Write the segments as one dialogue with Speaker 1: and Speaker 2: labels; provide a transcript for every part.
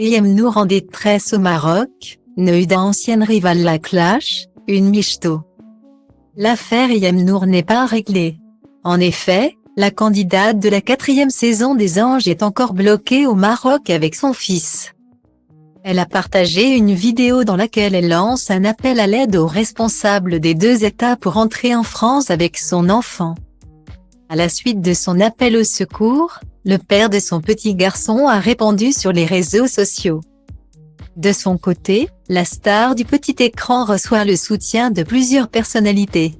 Speaker 1: Eyem Nour en détresse au Maroc, Neuda ancienne rivale la clash, une michto. L'affaire Eyem Nour n'est pas réglée. En effet, la candidate de la 4e saison des Anges est encore bloquée au Maroc avec son fils. Elle a partagé une vidéo dans laquelle elle lance un appel à l'aide aux responsables des 2 États pour entrer en France avec son enfant. À la suite de son appel au secours, le père de son petit garçon a répondu sur les réseaux sociaux. De son côté, la star du petit écran reçoit le soutien de plusieurs personnalités.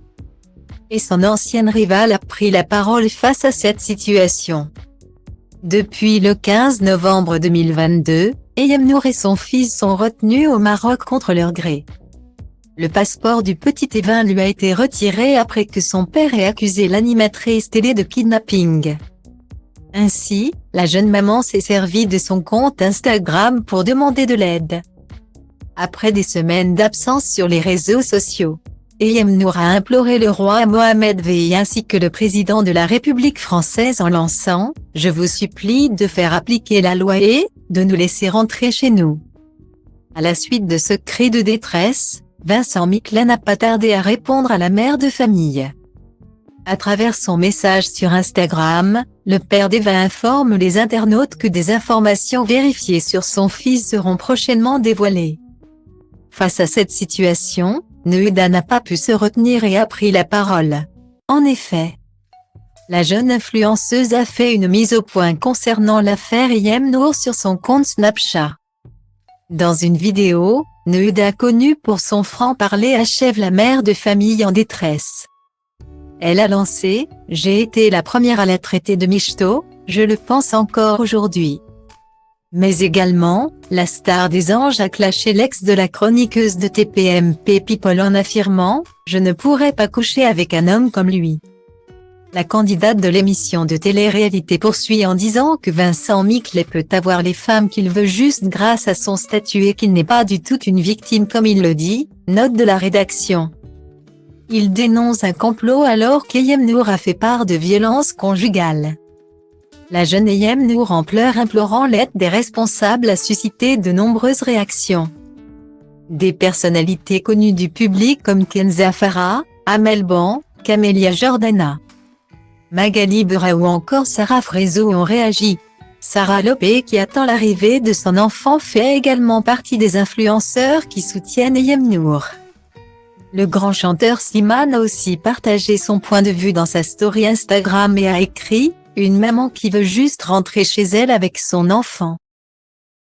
Speaker 1: Et son ancienne rivale a pris la parole face à cette situation. Depuis le 15 novembre 2022, Eyem Nour et son fils sont retenus au Maroc contre leur gré. Le passeport du petit Evin lui a été retiré après que son père ait accusé l'animatrice télé de kidnapping. Ainsi, la jeune maman s'est servie de son compte Instagram pour demander de l'aide. Après des semaines d'absence sur les réseaux sociaux, Eyem Nour a imploré le roi Mohammed VI ainsi que le président de la République française en lançant « Je vous supplie de faire appliquer la loi et de nous laisser rentrer chez nous ». À la suite de ce cri de détresse, Vincent Miclet n'a pas tardé à répondre à la mère de famille. À travers son message sur Instagram, le père d'Eva informe les internautes que des informations vérifiées sur son fils seront prochainement dévoilées. Face à cette situation, Neuda n'a pas pu se retenir et a pris la parole. En effet, la jeune influenceuse a fait une mise au point concernant l'affaire Eyem Nour sur son compte Snapchat. Dans une vidéo, Neuda, connue pour son franc-parler, achève la mère de famille en détresse. Elle a lancé « J'ai été la première à la traiter de michto, je le pense encore aujourd'hui ». Mais également, la star des Anges a clashé l'ex de la chroniqueuse de TPMP People en affirmant « Je ne pourrais pas coucher avec un homme comme lui ». La candidate de l'émission de télé-réalité poursuit en disant que Vincent Miclet peut avoir les femmes qu'il veut juste grâce à son statut et qu'il n'est pas du tout une victime comme il le dit, note de la rédaction. Il dénonce un complot alors qu'Eyem Nour a fait part de violences conjugales. La jeune Eyem Nour en pleurs implorant l'aide des responsables a suscité de nombreuses réactions. Des personnalités connues du public comme Kenza Farah, Amel Ban, Camélia Jordana, Magali Berra ou encore Sarah Frézo ont réagi. Sarah Lopé, qui attend l'arrivée de son enfant, fait également partie des influenceurs qui soutiennent Eyem Nour. Le grand chanteur Slimane a aussi partagé son point de vue dans sa story Instagram et a écrit « Une maman qui veut juste rentrer chez elle avec son enfant ».